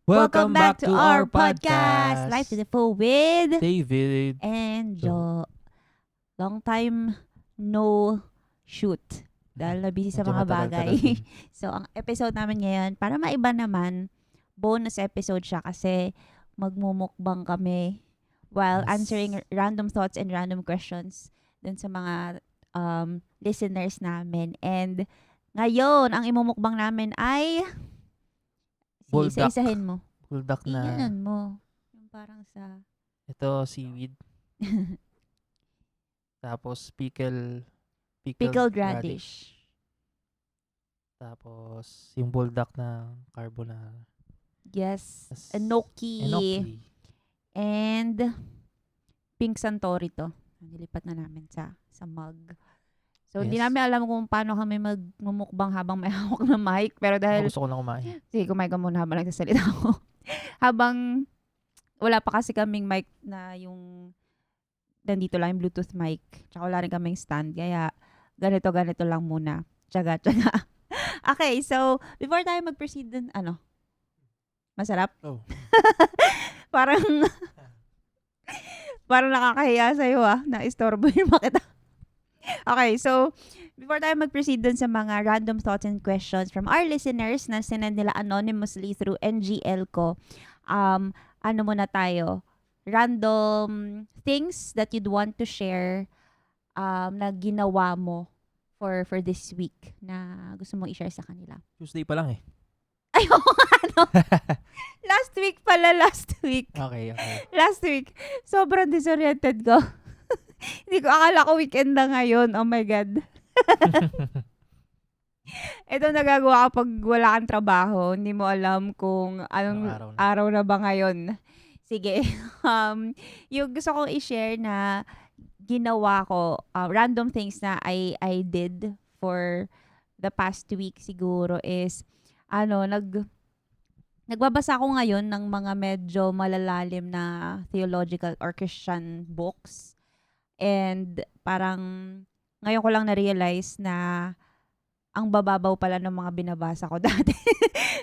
Welcome back to our podcast. Life to the full with David. and Jo. Long time no shoot dahil na busy sa Medyo mga matagal-tagal bagay. din. So, ang episode namin ngayon, para maiba naman, bonus episode siya kasi magmumukbang kami while Yes. answering random thoughts and random questions dun sa mga listeners namin. And ngayon, ang imumukbang namin ay Buldak. isa-isahin mo. Buldak na. Iganon mo. Yung parang sa... Ito, seaweed. Tapos, Pickled radish. Tapos, yung buldak na carbonara. Yes. Tas, Enoki. enoki. And pink santori to. Nilipat na namin sa mug. So, hindi Yes. namin alam kung paano kami magmumukbang habang may hawak na mic. Pero Ako dahil... gusto ko lang kumain. Sige, kumain ka muna habang nagsasalita ako. Habang wala pa kasi kaming mic na yung nandito lang yung Bluetooth mic. Tsaka wala rin kaming stand. Kaya ganito lang muna. Tsaga. Okay, so before tayo mag-proceed dun, masarap? Oh. Parang nakakahiya sa'yo na istorbo yung makita. Okay, so before tayo mag-proceed dun sa mga random thoughts and questions from our listeners na sinend nila anonymously through NGL ko, ano muna tayo? Random things that you'd want to share na ginawa mo for this week na gusto mong i-share sa kanila. Tuesday pa lang eh. Ay, Last week. Okay. Last week. Sobrang disoriented ko. Hindi ko akala ko weekend na ngayon. Oh my God. Ito nagagawa kapag wala kang trabaho. Hindi mo alam kung anong araw na ba ngayon. Sige. Yung gusto kong i-share na ginawa ko, random things na I did for the past week siguro is, nagbabasa ako ngayon ng mga medyo malalalim na theological or Christian books. And parang ngayon ko lang na-realize na ang bababaw pala ng mga binabasa ko dati.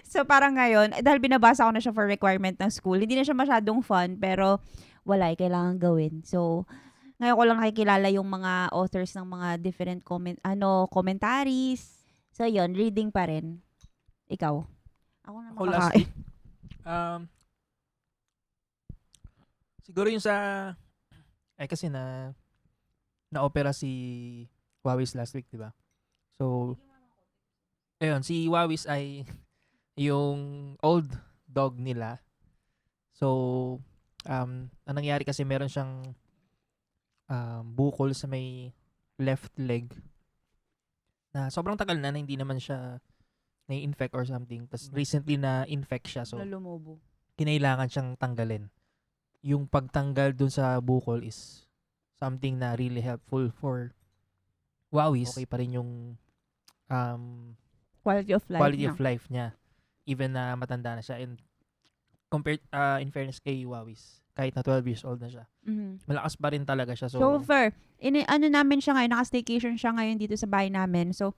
So parang ngayon, dahil binabasa ko na siya for requirement ng school, hindi na siya masyadong fun, pero wala, kailangan gawin. So ngayon ko lang nakikilala yung mga authors ng mga different commentaries. So yon, reading pa rin. Ikaw? Ako na Ako last makakain. week. Siguro yung sa... kasi na-opera si Wawis last week, di ba? So, ayun, si Wawis ay yung old dog nila. So, ang nangyari kasi meron siyang bukol sa may left leg na sobrang tagal na hindi naman siya na-infect or something. Tapos recently na-infect siya. So, Lumubo. kinailangan siyang tanggalin. Yung pagtanggal dun sa bukol is something na really helpful for Wawis. Okay pa rin yung Quality of life. niya. Even na matanda na siya. And compared, in fairness kay Wawis, kahit na 12 years old na siya, malakas pa rin talaga siya. So far, namin siya ngayon, naka-staycation siya ngayon dito sa bahay namin. So,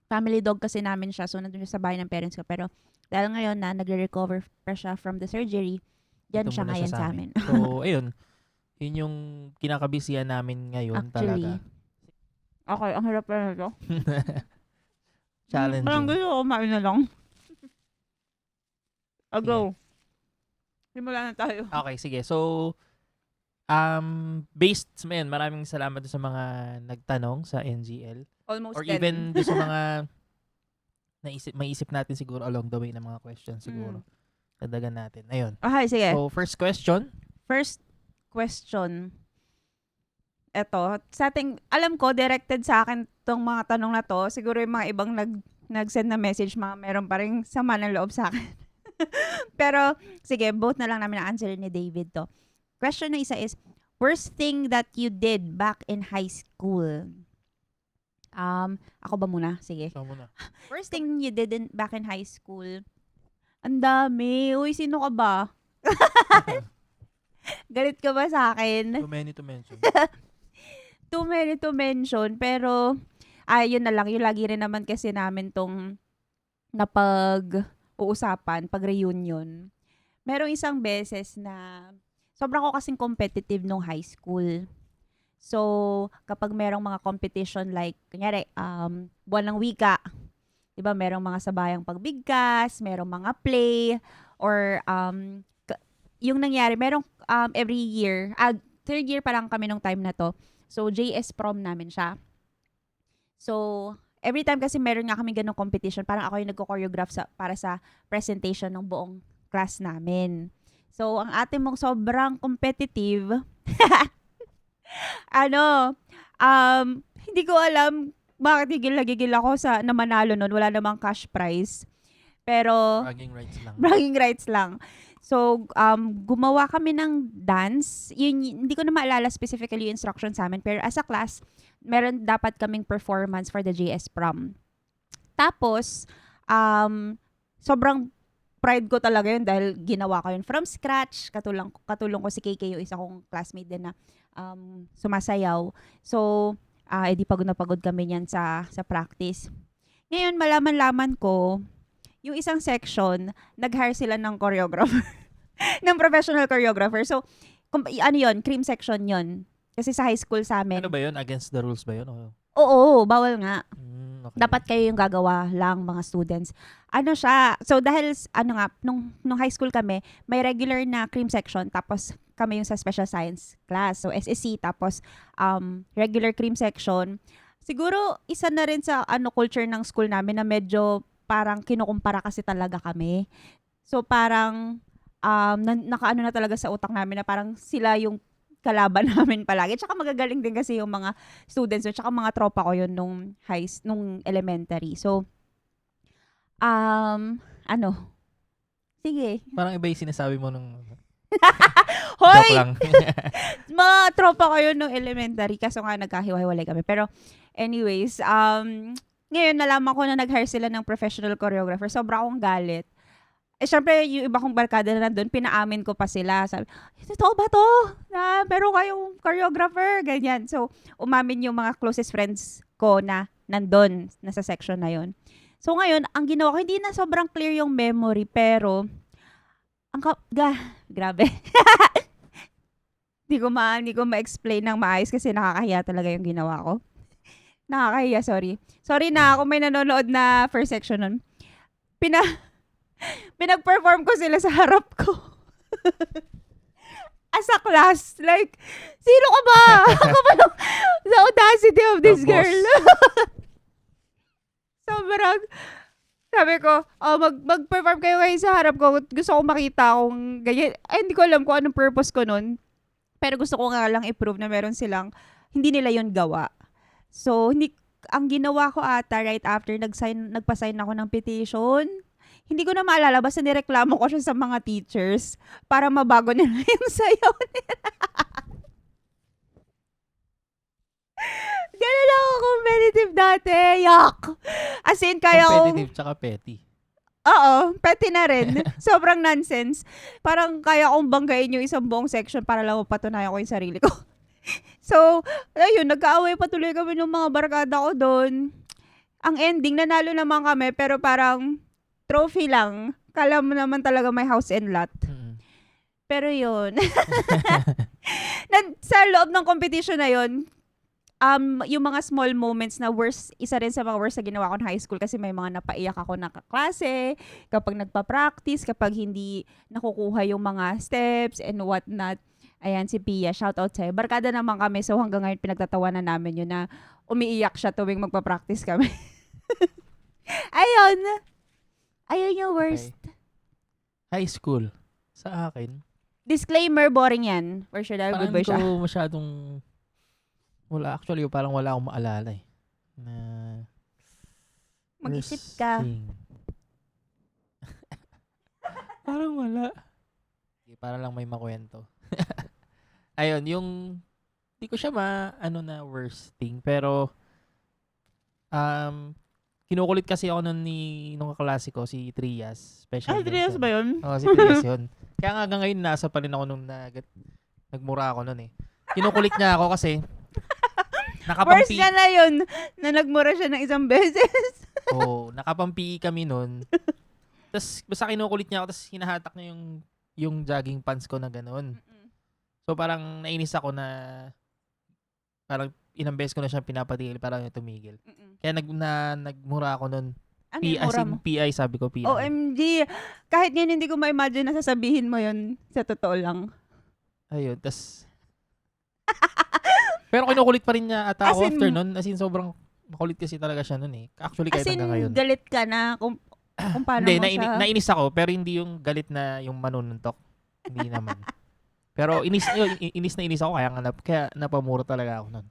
family dog kasi namin siya. So, nandun siya sa bahay ng parents ko. Pero, dahil ngayon na nagre-recover pa siya from the surgery, yan Dito siya muna ngayon sa amin. So, ayun. Yun yung kinakabisihan namin ngayon Actually. talaga. Okay, ang hirap na ito. Challenging. Parang gusto ko kumain na lang. Go. Simula na tayo. Okay, sige. So, based sa yan, maraming salamat sa mga nagtanong sa NGL. Almost Or 10. even doon sa mga maisip natin siguro along the way ng mga questions siguro. Dagdagan natin. Ayun. Okay, sige. So, first question. Eto, sa ating, alam ko, directed sa akin tong mga tanong na to. Siguro yung mga ibang nag-send na message, mga meron pa rin sama ng loob sa akin. Pero, sige, both na lang namin na-answer ni David to. Question na isa is, worst thing that you did back in high school? Ako ba muna? Sige. So, muna. First thing you did back in high school? Ang dami. Uy, sino ka ba? Galit ka ba sa akin? Too many to mention. Too many to mention. Pero, yun na lang. Yung lagi rin naman kasi namin tong napag-uusapan, pag-reunion. merong isang beses na sobrang ko kasing competitive nung high school. So, kapag merong mga competition like, kunyari, buwan ng wika, di ba, merong mga sabayang pagbigkas, merong mga play, or yung nangyari, merong every year, third year pa lang kami nung time na to. So, JS prom namin siya. So, every time kasi meron nga kami ganong competition, parang ako yung nagko-choreograph para sa presentation ng buong class namin. So, ang ate mong sobrang competitive, hindi ko alam bakit gigil ako sa na manalo nun. Wala namang cash prize. Pero, bragging rights lang. So, gumawa kami ng dance. Hindi ko na maalala specifically yung instruction sa amin. Pero as a class, meron dapat kaming performance for the JS prom. Tapos, sobrang pride ko talaga yun dahil ginawa ko yun from scratch. Katulong ko si KK, yung isa kong classmate din na sumasayaw. So, edi pagod na pagod kami niyan sa practice. Ngayon, malaman-laman ko, yung isang section, nag-hire sila ng choreographer. ng professional choreographer. So, ano yun? Cream section yun. Kasi sa high school sa amin. Ano ba yun? Against the rules ba yun? Oo, bawal nga. Okay. Dapat kayo yung gagawa lang, mga students. Ano siya? So, dahil, nung high school kami, may regular na cream section, tapos kami yung sa special science class. So, SSC, tapos regular cream section. Siguro, isa na rin sa culture ng school namin na medyo parang kinukumpara kasi talaga kami. So parang nakaano na talaga sa utak namin na parang sila yung kalaban namin palagi. Tsaka magagaling din kasi yung mga students, tsaka mga tropa ko yun nung elementary. So sige. Parang iba yung sinasabi mo nung Hoy! joke lang. Mga tropa ko yun nung elementary, kaso nga nagkahiwa-hiwalay kami. Pero anyways, ngayon, nalaman ko na nag-hire sila ng professional choreographer. Sobra akong galit. Syempre, yung iba kong barkada na nandun, pinaamin ko pa sila. Sabi, totoo ba to? Pero kayong choreographer, ganyan. So, umamin yung mga closest friends ko na nandun, nasa section na yon. So, ngayon, ang ginawa ko, hindi na sobrang clear yung memory, pero, grabe. Hindi ko ma-explain ng maayos kasi nakakahiya talaga yung ginawa ko. Nakakahiya, sorry. Sorry na kung may nanonood na first section nun. Pinag-perform ko sila sa harap ko. As a class. Like, sino ka ba? The audacity of this girl. Sobrang, sabi ko, mag-perform kayo sa harap ko. Gusto ko makita kung ganyan. Ay, hindi ko alam kung anong purpose ko nun. Pero gusto ko nga lang i-prove na meron silang, hindi nila yon gawa. So, ang ginawa ko ata right after nagpa-sign ako ng petition, hindi ko na maalala, basta nireklamo ko siya sa mga teachers para mabago nila yung sayaw nila. Ganun ako competitive dati. Yuck! As in, kaya ko... Competitive tsaka petty. Oo, petty na rin. Sobrang nonsense. Parang kaya kong banggain yung isang buong section para lang mapatunayan ko yung sarili ko. So, ayun, nagkaaway pa tuloy kami ng mga barkada ko doon. Ang ending, nanalo naman kami, pero parang trophy lang. Kala mo naman talaga may house and lot. Pero yun. Sa loob ng competition na yun, yung mga small moments na worst, isa rin sa mga worst na ginawa ko in high school kasi may mga napaiyak ako na kaklase, kapag nagpa-practice, kapag hindi nakukuha yung mga steps and whatnot. Ayan, si Pia, shout out sa'yo. Barkada naman kami, so hanggang ngayon pinagtatawanan namin yun na umiiyak siya tuwing magpa-practice kami. Ayun. Ayun yung worst. Okay. High school. Sa akin. Disclaimer, boring yan. For sure, dahil Parang good boy siya. ko masyadong... Actually, parang wala akong maalala eh. Na... Mag-isip ka. Parang wala. Para lang may makwento. Ayun, yung hindi ko siya na worst thing, pero kinukulit kasi ako nung kaklase ko, si Trias. Special Trias ba yun? Oo, si Trias yun. Kaya nga hanggang ngayon nasa pa rin ako nung nagmura ako nun eh. Kinukulit niya ako kasi Worst niya na yun, na nagmura siya ng isang beses. Oo, nakapampi kami nun. Tapos basta kinukulit niya ako, tapos hinahatak niya yung yung jogging pants ko na ganun. So parang nainis ako na parang ilang beses ko na siyang pinapatigil para niya tumigil. Kaya nagmura ako nun. Ano yung As mura in mo? PI, sabi ko PI. OMG! Kahit ngayon hindi ko ma-imagine na sasabihin mo yun sa totoo lang. Ayun, tas pero kinukulit pa rin niya ata As ako in- after nun. As in, sobrang makulit kasi talaga siya nun eh. Actually, As kahit in, hanggang ngayon. galit ka na kung paano Hindi, mo siya... nainis ako, pero hindi yung galit na yung manununtok. Hindi naman. Pero inis na inis ako, kaya napamura talaga ako nun.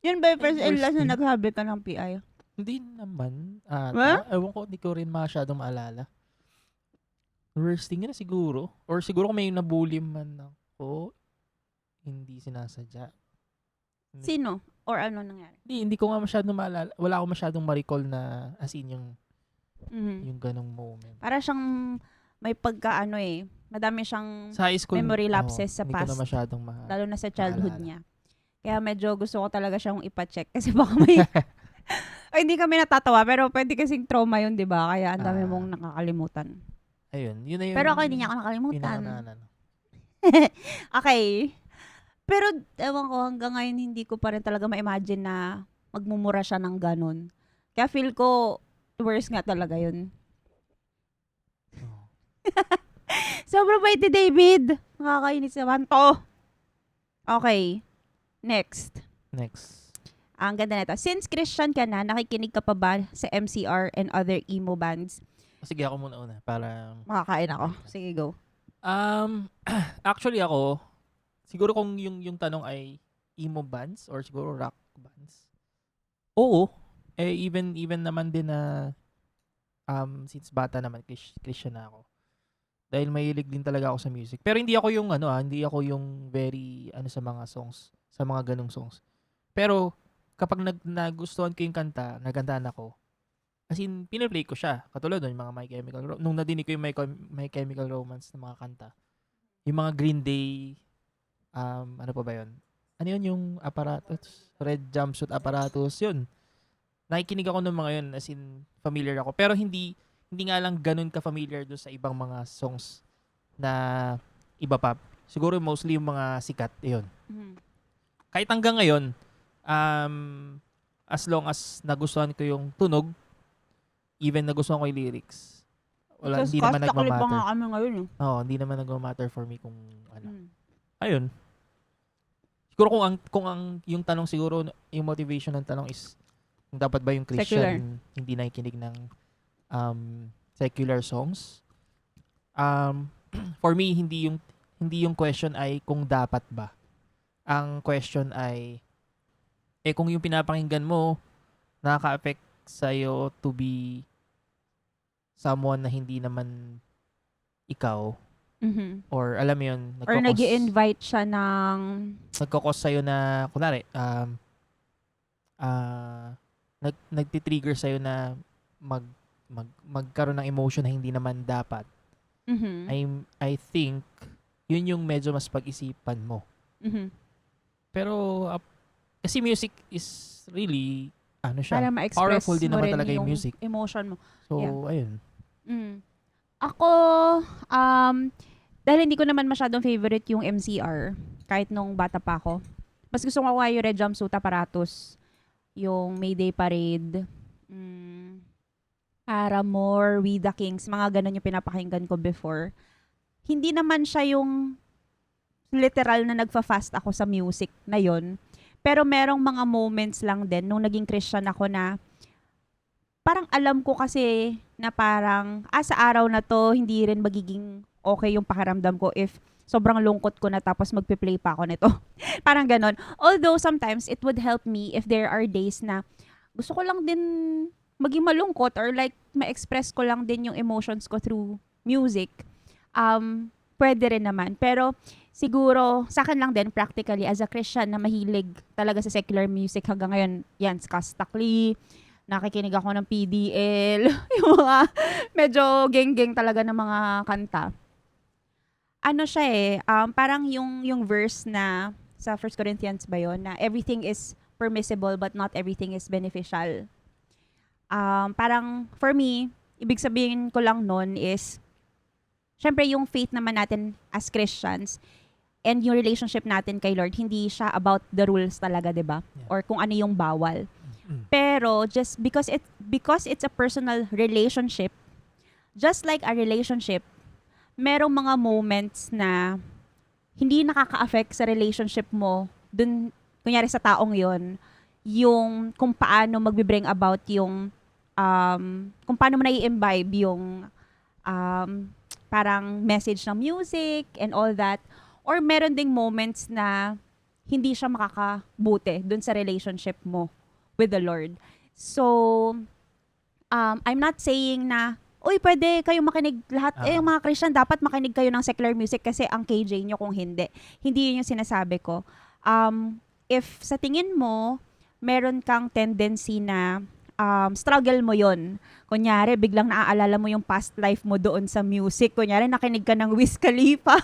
Yun ba yung first and Worst last na thing? naghabi ka ng PI? Hindi naman. Huh? Ewan ko, hindi ko rin masyadong maalala. Worst thing na siguro. Or siguro kung may nabully man ako, hindi sinasadya. Sino? Or ano nangyari? Hindi ko nga masyadong maalala. Wala ako masyadong ma-recall na as in yung ganong moment. Para siyang may pagka madami siyang Sa high school, memory lapses sa hindi ko past. na masyadong lalo na sa childhood maalala. niya. Kaya medyo gusto ko talaga siyang ipa-check kasi baka may... Ay, hindi kami natatawa pero pwede kasing trauma yun, di ba? Kaya ang dami mong nakakalimutan. Ayun, yun na yung... Pero ako hindi niya ako nakalimutan. pinakananan. Okay. Pero ewan ko, hanggang ngayon hindi ko pa rin talaga ma-imagine na magmumura siya ng ganun. Kaya feel ko, worse nga talaga yun. Oh. Sobrang bait ni David. Nakakainis naman to. Okay. Next. Ang ganda nito. Since Christian ka na, nakikinig ka pa ba sa MCR and other emo bands? Sige, ako muna para... Makakain ako. Sige, go. Actually ako, siguro kung yung tanong ay emo bands or siguro rock bands. Oo. Even naman din na since bata naman Christian na ako. Dahil mahilig din talaga ako sa music. Pero hindi ako yung hindi ako yung very sa mga songs, sa mga ganung songs. Pero kapag nagustuhan ko yung kanta, nagandahan ako. As in, piniplay ko siya. Katulad nun, yung mga My Chemical Romance. Nung nadinig ko yung My Chemical Romance na mga kanta. Yung mga Green Day, ano pa ba yun? Ano yun yung Apparatus? Red Jumpsuit Apparatus, yun. Nakikinig ako ng mga yun, as in, familiar ako. Pero hindi nga lang ganun ka-familiar doon sa ibang mga songs na iba pa. Siguro mostly yung mga sikat, yun. Kahit hanggang ngayon, as long as nagustuhan ko yung tunog, even nagustuhan ko yung lyrics, hindi naman nagmamatter. nga kami ngayon eh. Oo, hindi naman nagmamatter for me kung ano. Ayun. Siguro kung ang yung tanong siguro, yung motivation ng tanong is kung dapat ba yung Christian hindi nakikinig ng secular songs. For me, hindi yung question ay kung dapat ba. Ang question ay kung yung pinapakinggan mo nakaka-affect sa'yo to be someone na hindi naman ikaw, or alam mo yun, Or nag-i-invite siya ng... nagkakos sa'yo na, kunwari, nagtitrigger sa'yo na magkaroon ng emotion na hindi naman dapat. I think, yun yung medyo mas pag-isipan mo. Pero, kasi music is really, siya, para ma-express powerful din mo naman rin talaga yung music. Emotion mo. So, ayun. Ako, dahil hindi ko naman masyadong favorite yung MCR, kahit nung bata pa ako. Mas gusto ko nga yung Red Jumpsuit Apparatus, yung Mayday Parade, Paramore, We the Kings, mga ganun yung pinapakinggan ko before. Hindi naman siya yung literal na nagfa-fast ako sa music na yon. Pero merong mga moments lang din nung naging Christian ako na parang alam ko kasi na parang sa araw na to hindi rin magiging okay yung pakiramdam ko if sobrang lungkot ko na tapos magpe-play pa ako nito. Parang ganon. Although sometimes it would help me if there are days na gusto ko lang din maging malungkot or like ma-express ko lang din yung emotions ko through music. Pwede rin naman. Pero siguro sa akin lang din practically as a Christian na mahilig talaga sa secular music hanggang ngayon, yan, Skastakli, nakikinig ako ng PDL, yung mga medyo geng-geng talaga ng mga kanta. Ano siya parang yung verse na sa 1 Corinthians ba yun, na everything is permissible but not everything is beneficial. Parang for me, ibig sabihin ko lang nun is, syempre yung faith naman natin as Christians and yung relationship natin kay Lord, hindi siya about the rules talaga, 'di ba? Yeah. Or kung ano yung bawal. Mm. Pero just because it's a personal relationship, just like a relationship, merong mga moments na hindi nakaka-affect sa relationship mo dun, kunyari sa taong yon, yung kung paano magbe-bring about yung kung paano mo nai-imbibe yung um, parang message ng music and all that, or meron ding moments na hindi siya makakabuti dun sa relationship mo with the Lord. So I'm not saying na, uy, pwede kayong makinig lahat. Yung mga Christian, dapat makinig kayo ng secular music kasi ang KJ nyo kung hindi. Hindi yun yung sinasabi ko. If sa tingin mo, meron kang tendency na struggle mo yon. Kunyari, biglang naaalala mo yung past life mo doon sa music. Kunyari, nakinig ka ng Wiz Khalifa.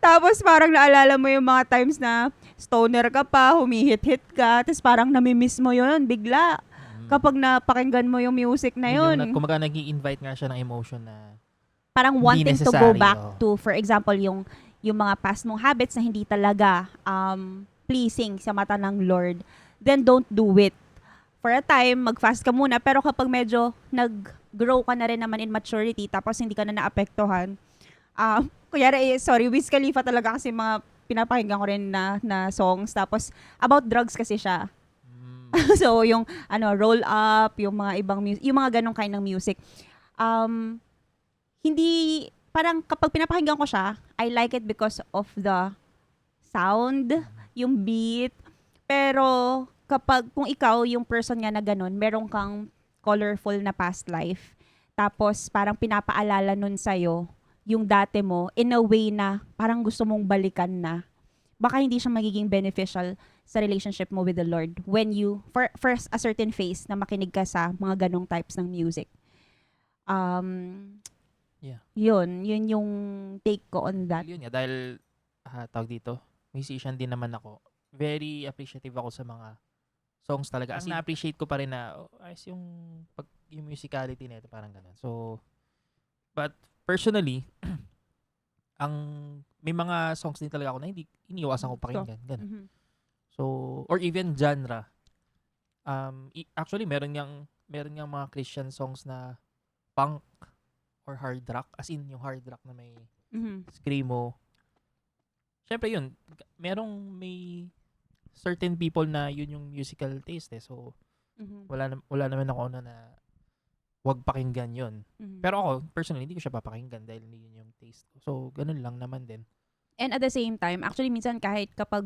Tapos parang naalala mo yung mga times na stoner ka pa, humihit-hit ka, tapos parang namimiss mo yun bigla kapag napakinggan mo yung music na yun. Kumaga nag-i-invite nga siya ng emotion na Parang hindi wanting to go necessary, back oh. to, for example, yung mga past mong habits na hindi talaga pleasing sa mata ng Lord, then don't do it. For a time, mag-fast ka muna, pero kapag medyo nag-grow ka na rin naman in maturity, tapos hindi ka na naapektuhan, kunyari, sorry, Wiz Khalifa talaga kasi mga pinapakinggan ko rin na songs. Tapos, about drugs kasi siya. So, yung roll up, yung mga ibang music, yung mga ganong kind ng music. Hindi, parang kapag pinapakinggan ko siya, I like it because of the sound, yung beat. Pero, kung ikaw, yung person nga na ganon, meron kang colorful na past life. Tapos, parang pinapaalala nun sa'yo, yung dati mo, in a way na parang gusto mong balikan na, baka hindi siya magiging beneficial sa relationship mo with the Lord when you, for a certain phase na makinig ka sa mga ganong types ng music. Yeah. Yun yung take ko on that. Yun nga, dahil, tawag dito, musician din naman ako. Very appreciative ako sa mga songs talaga. As na-appreciate ko pa rin na, ayos yung musicality nito, parang ganun. So, but personally, may mga songs din talaga ako na hindi iniiwasan ko pakinggan. Ganun. Mhm. So, or even genre. Actually, meron ngang mga Christian songs na punk or hard rock. As in, yung hard rock na may screamo. Siyempre yun, may certain people na yun yung musical taste eh. So, wala naman ako na wag pakinggan yun. Pero ako, personally, hindi ko siya papakinggan dahil hindi yun yung taste ko. So, ganun lang naman din. And at the same time, actually, minsan kahit kapag,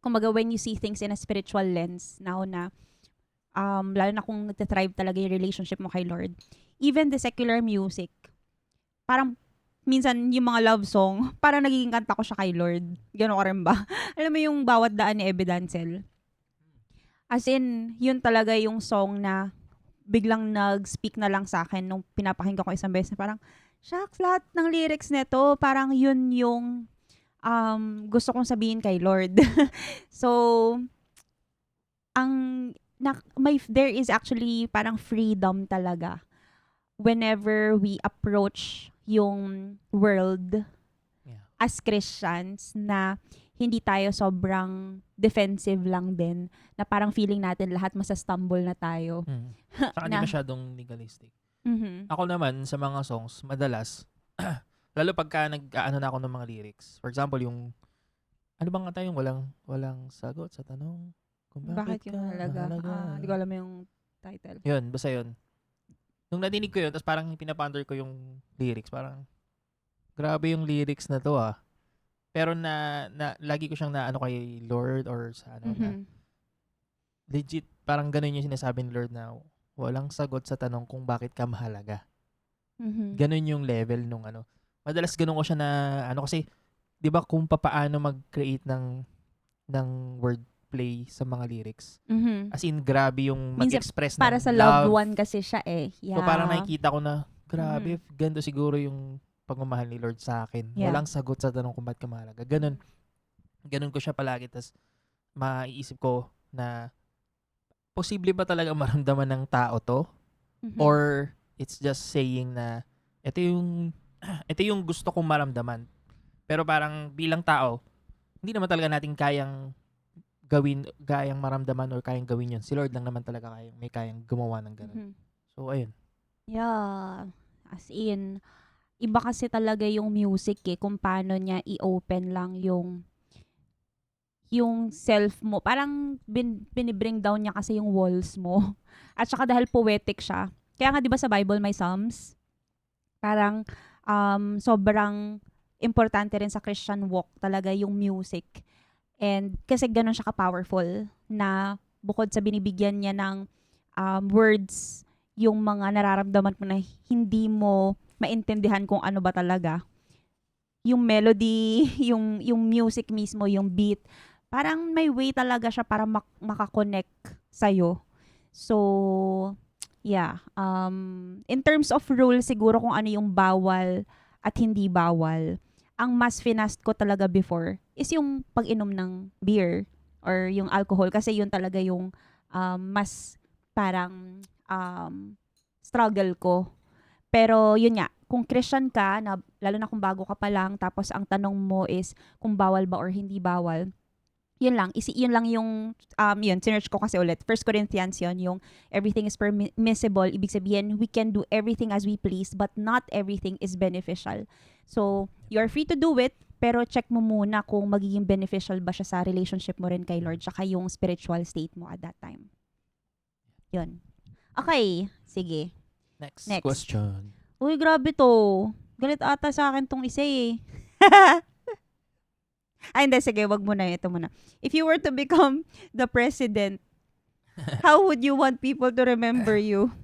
kumbaga, when you see things in a spiritual lens, lalo na kung nagtathrive talaga yung relationship mo kay Lord, even the secular music, parang, minsan yung mga love song, parang nagiging kanta ko siya kay Lord. Gano'n ka rin ba? Alam mo yung Bawat Daan ni Ebby Dancel? As in, yun talaga yung song na biglang nag-speak na lang sa akin nung pinapakinggan ko isang beses na parang, shucks, lahat ng lyrics nito, parang yun yung gusto kong sabihin kay Lord. So, there is actually parang freedom talaga whenever we approach yung world as Christians na hindi tayo sobrang defensive lang din, na parang feeling natin lahat masastumble na tayo. Saka hindi masyadong legalistic. Ako naman, sa mga songs, madalas, lalo pagka nag-ano na ako ng mga lyrics. For example, yung, ano bang kanta yung walang sagot sa tanong kung bakit yung mahalaga? Hindi ko alam yung title. Yun, basta yun. Nung nadinig ko yun, tapos parang pinaponder ko yung lyrics, parang, grabe yung lyrics na to Pero lagi ko siyang na kay Lord or sa na legit, parang ganun yung sinasabi ni Lord na walang sagot sa tanong kung bakit ka mahalaga. Ganun yung level nung Madalas ganun ko siya na kasi, di ba kung paano mag-create ng wordplay sa mga lyrics. As in, grabe yung mag-express ng para sa loved one kasi siya eh. Yeah. So parang nakikita ko na, grabe, ganito siguro yung pagmamahal ni Lord sa akin. Yeah. Walang sagot sa tanong kung bakit ka mahalaga. Ganun ko siya palagi. Tas maiisip ko na posible ba talaga maramdaman ng tao to? Or it's just saying na ito yung ito yung gusto kong maramdaman. Pero parang bilang tao, hindi naman talaga natin kayang maramdaman or kayang gawin yun. Si Lord lang naman talaga may kayang gumawa ng ganun. Mhm. So, ayun. Yeah. As in, iba kasi talaga yung music kung paano niya i-open lang yung self mo. Parang binibring down niya kasi yung walls mo. At saka dahil poetic siya. Kaya nga 'di ba sa Bible may Psalms? Parang sobrang importante rin sa Christian walk talaga yung music. And kasi ganun siya ka-powerful na bukod sa binibigyan niya ng words, yung mga nararamdaman mo na hindi mo maintindihan kung ano ba talaga. Yung melody, yung music mismo, yung beat, parang may way talaga siya para makakonect sa'yo. So, yeah. In terms of rule, siguro kung ano yung bawal at hindi bawal. Ang mas finast ko talaga before is yung pag-inom ng beer or yung alcohol kasi yun talaga yung mas parang struggle ko. Pero yun nga, kung Christian ka, na, lalo na kung bago ka pa lang, tapos ang tanong mo is kung bawal ba or hindi bawal, yun lang, yun lang yung, yun, sinearch ko kasi ulit. 1 Corinthians yun, yung everything is permissible. Ibig sabihin, we can do everything as we please, but not everything is beneficial. So, you're free to do it, pero check mo muna kung magiging beneficial ba siya sa relationship mo rin kay Lord, tsaka yung spiritual state mo at that time. Yun. Okay, sige. Next Next. question. Uy, grabe to. Galit ata sa akin tong isa eh. Ay, hindi. Sige, wag mo na. Ito muna. If you were to become the president, how would you want people to remember you?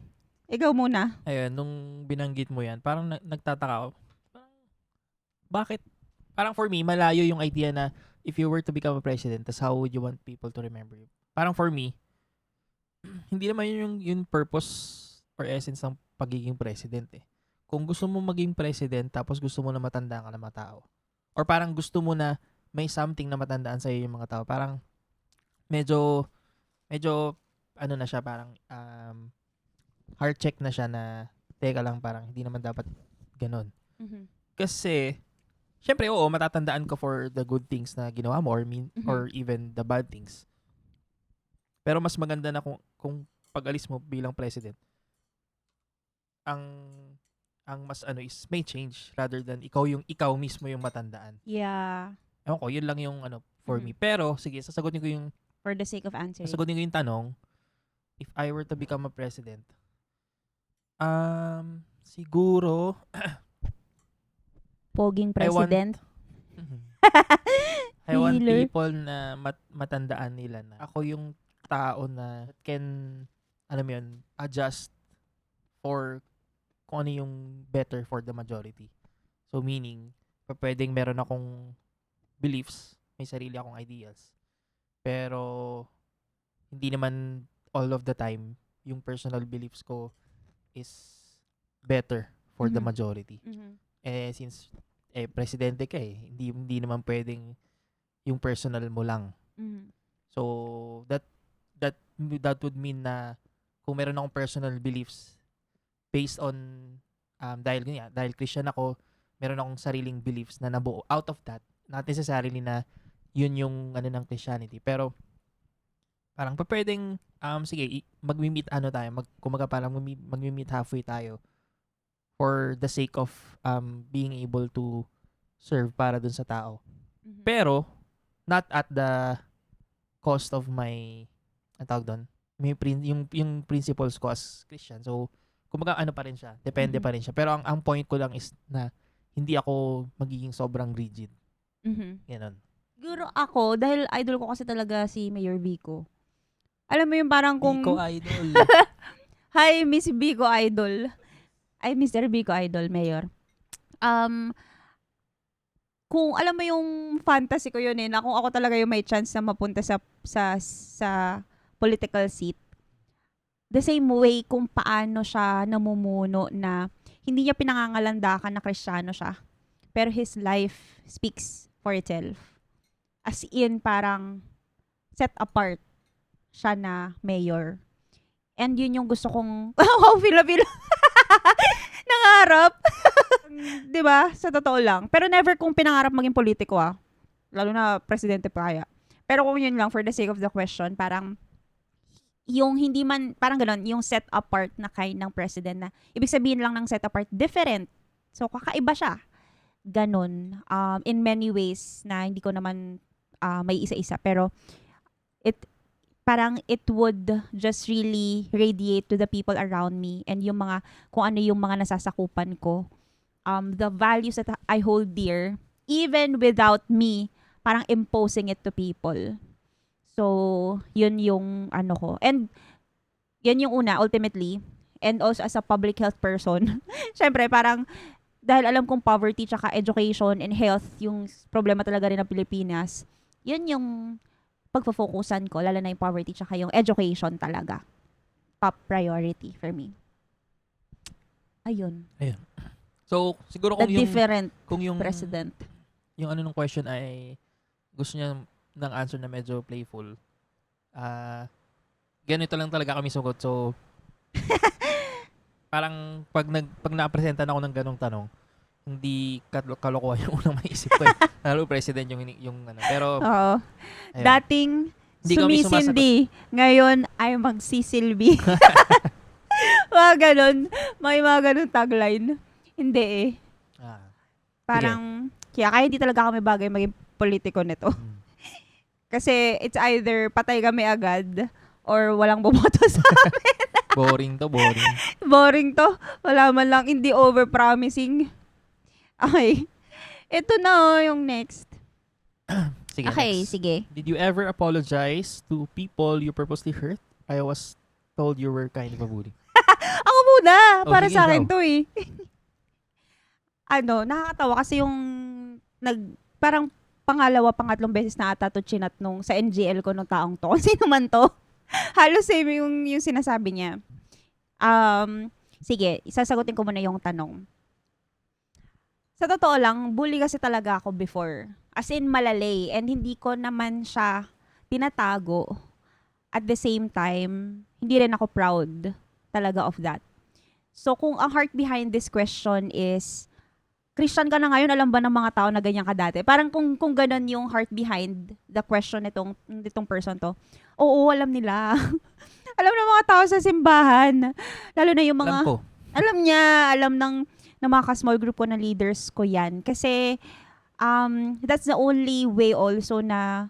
Ikaw muna. Ayun, nung binanggit mo yan, parang nagtataka ako. Bakit? Parang for me, malayo yung idea na if you were to become a president, tas how would you want people to remember you? Parang for me, hindi naman yung purpose or essence ng pagiging president eh. Kung gusto mo maging president tapos gusto mo na matandaan ka ng mga tao, or parang gusto mo na may something na matandaan sa'yo yung mga tao, parang medyo ano na siya, parang heart check na siya na teka lang, parang hindi naman dapat ganun. Mm-hmm. Kasi syempre oo, matatandaan ko for the good things na ginawa mo or even the bad things. Pero mas maganda na kung pag-alis mo bilang president, ang mas ano is may change rather than ikaw mismo yung matandaan. Yeah. Ewan ko, yun lang yung ano for me. Pero sige, sasagutin ko yung for the sake of answering. Sasagutin ko yung tanong, if I were to become a president, siguro poging president. I want Healer. people na matandaan nila na ako yung tao na can, alam mo yun, adjust for kung ano yung better for the majority. So meaning, pwedeng meron akong beliefs, may sarili akong ideals. Pero hindi naman all of the time yung personal beliefs ko is better for the majority. Eh since presidente ka eh, hindi naman pwedeng yung personal mo lang. So that would mean na kung meron akong personal beliefs based on dahil Christian ako, meron akong sariling beliefs na nabuo out of that, not necessarily na yun yung ano ng Christianity, pero parang pwedeng sige, magmi-meet kumaga parang magmi-meet halfway tayo for the sake of being able to serve para dun sa tao. Pero not at the cost of my yung principles ko as Christian. So kumbaga ano pa rin siya, depende pa rin siya. Pero ang point ko lang is na hindi ako magiging sobrang rigid. Ganon. Siguro ako, dahil idol ko kasi talaga si Mayor Vico. Alam mo yung parang kung... Vico Idol. Hi, Miss Vico Idol. Ay, Mr. Vico Idol, Mayor. Kung alam mo yung fantasy ko yun na kung ako talaga yung may chance na mapunta sa political seat, the same way kung paano siya namumuno na hindi niya pinangangalandakan na Kristiyano siya. Pero his life speaks for itself. As in, parang set apart siya na mayor. And yun yung gusto kong, feel. Nangarap. 'Di ba? Sa totoo lang. Pero never kong pinangarap maging politiko lalo na presidente pa kaya. Pero kung yun lang, for the sake of the question, parang yung hindi man, parang gano'n, yung set apart na kind ng president na, ibig sabihin lang ng set apart, different. So, kakaiba siya. Ganon. In many ways na hindi ko naman may isa-isa. Pero, it, parang it would just really radiate to the people around me and yung mga, kung ano yung mga nasasakupan ko. The values that I hold dear, even without me, parang imposing it to people. So, yun yung ano ko. And, yun yung una, ultimately. And also as a public health person, syempre parang, dahil alam kong poverty tsaka education and health, yung problema talaga rin ng Pilipinas, yun yung pagpo-focusan ko, lalo na yung poverty tsaka yung education talaga. Top priority for me. Ayun. So, siguro The different kung yung president. yung ano ng question ay gusto niya ng answer na medyo playful. Ganito lang talaga kami sugot. So, parang pag na-presentan ako ng ganong tanong, hindi kalokohan yung unang maisip ko eh. Lalo president yung ano. Pero, Oo. ayun. Dating Hindi kami sumisindi. Ngayon ay magsisilbi. Mga ganon. May mga ganon tagline. Hindi eh. Parang, kaya hindi talaga kami bagay maging politiko nito. Kasi it's either patay kami agad or walang bumoto sa amin. Boring to, boring. Boring to. Wala man lang, hindi over-promising. Okay. Ito na yung next. Sige, Okay, next. sige. Did you ever apologize to people you purposely hurt? I was told you were kind of a bully. Ako muna. Para sige, sa akin ikaw. to eh. Nakakatawa kasi yung parang pangatlong beses na ata to chinat sa NGL ko nung taong to. Sino man to? Halos same yung sinasabi niya. Sige, isasagutin ko muna yung tanong. Sa totoo lang, bully kasi talaga ako before. As in, malalay. And hindi ko naman siya tinatago. At the same time, hindi rin ako proud talaga of that. So, kung ang heart behind this question is, Christian ka na ngayon, alam ba ng mga tao na ganyan ka dati? Parang kung ganon yung heart behind the question nitong person to, oo, alam nila. Alam ng mga tao sa simbahan. Lalo na yung mga... Alam ko. Alam niya, alam ng mga ka-small group ko na leaders ko yan. Kasi, that's the only way also na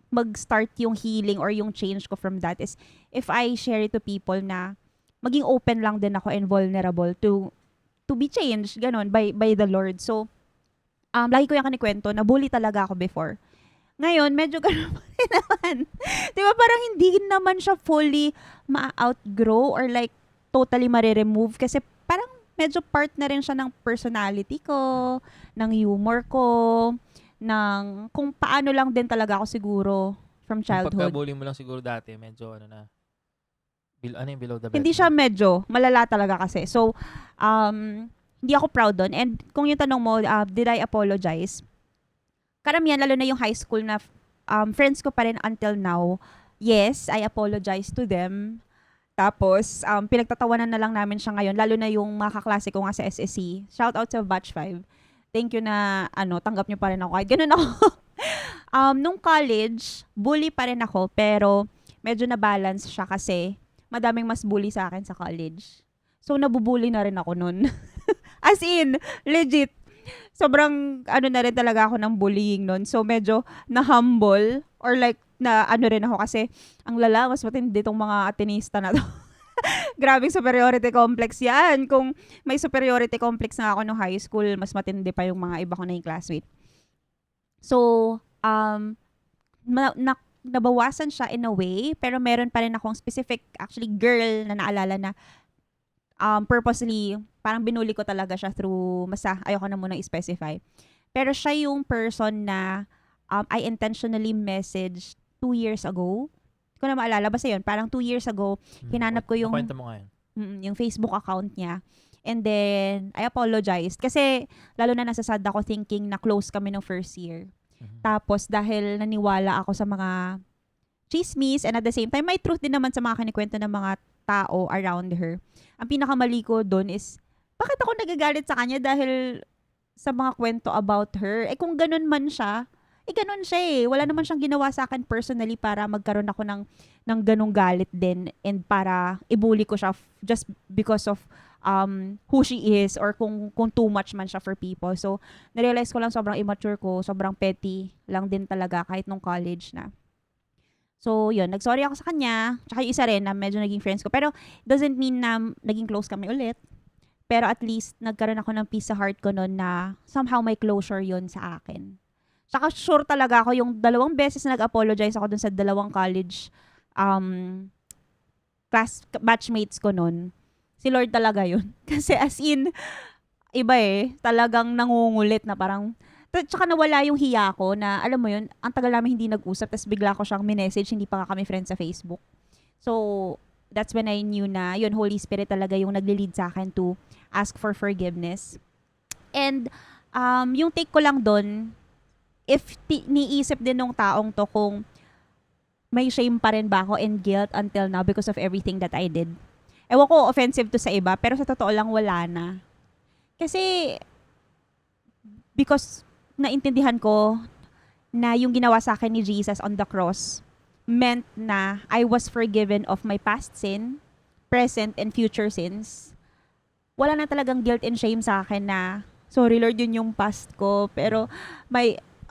mag-start yung healing or yung change ko from that is if I share it to people na maging open lang din ako and vulnerable to be changed, ganon, by the Lord. So, lagi ko yung kanikwento, na-bully talaga ako before. Ngayon, medyo ganon pa rin naman. Di ba, parang hindi naman siya fully ma-outgrow or like, totally mariremove kasi parang medyo part na rin siya ng personality ko, ng humor ko, ng kung paano lang din talaga ako siguro from childhood. Pagka-bully mo lang siguro dati, medyo yung below the belt? Hindi siya medyo, malala talaga kasi. So, hindi ako proud doon. And kung yung tanong mo, did I apologize? Karamihan, lalo na yung high school na friends ko pa rin until now, yes, I apologize to them. Tapos, pinagtatawanan na lang namin siya ngayon, lalo na yung mga kaklase ko nga sa SSC. Shout out sa Batch 5. Thank you na, tanggap niyo pa rin ako. Kahit ganun ako. Nung college, bully pa rin ako, pero medyo na-balance siya kasi madaming mas bully sa akin sa college. So, nabubully na rin ako nun. As in, legit. Sobrang, na rin talaga ako ng bullying nun. So, medyo na-humble or like, na rin ako kasi ang lala, mas matindi itong mga atenista na to. Grabing superiority complex yan. Kung may superiority complex na ako no high school, mas matindi pa yung mga iba ko na yung classmate. So, nabawasan siya in a way, pero meron pa rin akong specific, actually, girl na naalala na purposely, parang binuli ko talaga siya through, ayoko na munang i-specify. Pero siya yung person na I intentionally messaged 2 years ago. Hindi ko na maalala. Basta yun, parang 2 years ago, hinanap ko yung, Kwento mo ngayon. yung Facebook account niya. And then, I apologized. Kasi, lalo na nasasad ako thinking na close kami ng first year. Tapos, dahil naniwala ako sa mga chismis, and at the same time, may truth din naman sa mga kinikwento ng mga tao around her. Ang pinakamali ko doon is, bakit ako nagagalit sa kanya dahil sa mga kwento about her? Eh kung ganun man siya, ganun siya eh. Wala naman siyang ginawa sa akin personally para magkaroon ako ng ganung galit din and para ibuli ko siya just because of who she is or kung too much man siya for people. So, narealize ko lang sobrang immature ko, sobrang petty lang din talaga kahit nung college na. So, yun, nagsorry ako sa kanya. Tsaka yung isa rin na medyo naging friends ko. Pero, doesn't mean na naging close kami ulit. Pero at least, nagkaroon ako ng peace sa heart ko noon na somehow may closure yun sa akin. Tsaka sure talaga ako, yung 2 beses na nag-apologize ako dun sa 2 college batchmates ko noon. Si Lord talaga yun. Kasi as in, iba eh, talagang nangungulit na parang, tsaka nawala yung hiya ko na, alam mo yun, ang tagal namin hindi nag-usap, tapos bigla ko siyang minessage, hindi pa nga kami friends sa Facebook. So, that's when I knew na, yun, Holy Spirit talaga yung nagli-lead sa akin to ask for forgiveness. And, yung take ko lang doon, if niisip din nung taong to kung may shame pa rin ba ako and guilt until now because of everything that I did. Ewan ko, offensive to sa iba, pero sa totoo lang, wala na. Kasi, because naintindihan ko na yung ginawa sa akin ni Jesus on the cross meant na I was forgiven of my past sin, present, and future sins. Wala na talagang guilt and shame sa akin na, sorry Lord, yun yung past ko, pero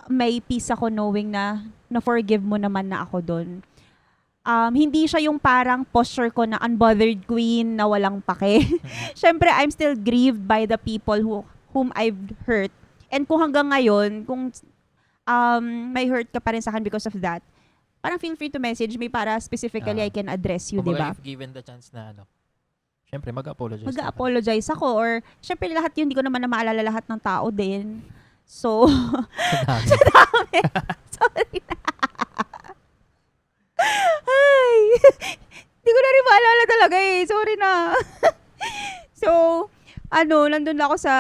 may peace ako knowing na na-forgive mo naman na ako doon. Hindi siya yung parang posture ko na unbothered queen na walang pake. Syempre, I'm still grieved by the people whom I've hurt. And kung hanggang ngayon, kung may hurt ka pa rin sa akin because of that, parang feel free to message me para specifically I can address you, di ba? If given the chance na syempre mag-apologize. Mag-apologize ako or syempre lahat yun, hindi ko naman na maalala lahat ng tao din. So, sa dami. Sorry na. Ay, hindi ko na rin maalala talaga eh. Sorry na. So, nandun ako sa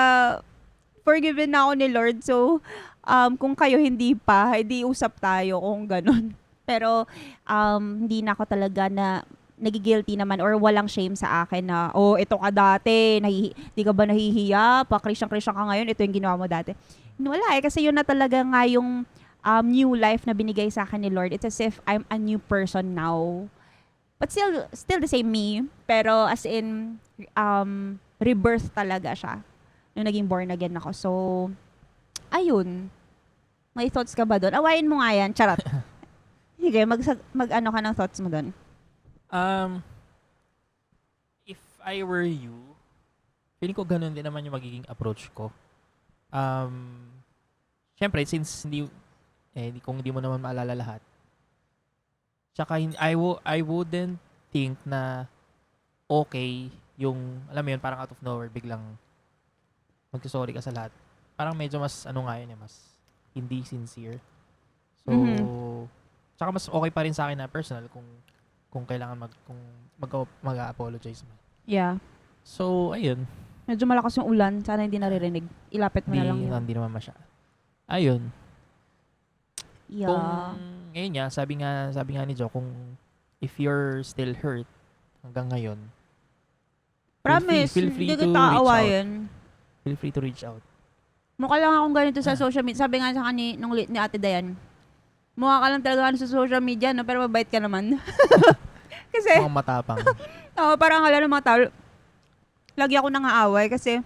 forgiven na ako ni Lord. So, kung kayo hindi pa, hindi usap tayo kung ganun. Pero, hindi na ako talaga na nagigilty naman or walang shame sa akin na, ito ka dati, di ka ba nahihiya? Pa-Christian ka ngayon, ito yung ginawa mo dati. Wala eh, kasi yun na talaga nga yung new life na binigay sa akin ni Lord. It's as if I'm a new person now. But still the same me. Pero as in, rebirth talaga siya. Nung naging born again ako. So, ayun. May thoughts ka ba doon? Awayin mo nga yan. Charot. Sige, mag-ano ka ng thoughts mo doon? If I were you, feeling ko ganun din naman yung magiging approach ko. Syempre, since kung hindi mo naman maalala lahat, tsaka I wouldn't think na okay yung, alam mo yun, parang out of nowhere, biglang magsasorry ka sa lahat. Parang medyo mas, mas hindi sincere. So, tsaka mas okay pa rin sa akin na personal kung kailangan mag-apologize mo. Yeah. So, ayun. Medyo malakas yung ulan. Sana hindi naririnig. Ilapit mo na lang yun. Hindi naman masya. Ayun. Yeah. Kung, ngayon nga, sabi nga ni Jo, kung if you're still hurt hanggang ngayon, promise, feel free hindi to kita reach awayin. Feel free to reach out. Mukha lang akong ganito sa social media. Sabi nga sa akin ni Ate Dayan, mukha ka lang talaga sa social media, no? Pero mabait ka naman. Kasi, Mga matapang. parang akala ng mga tao, lagi ako nangaaway kasi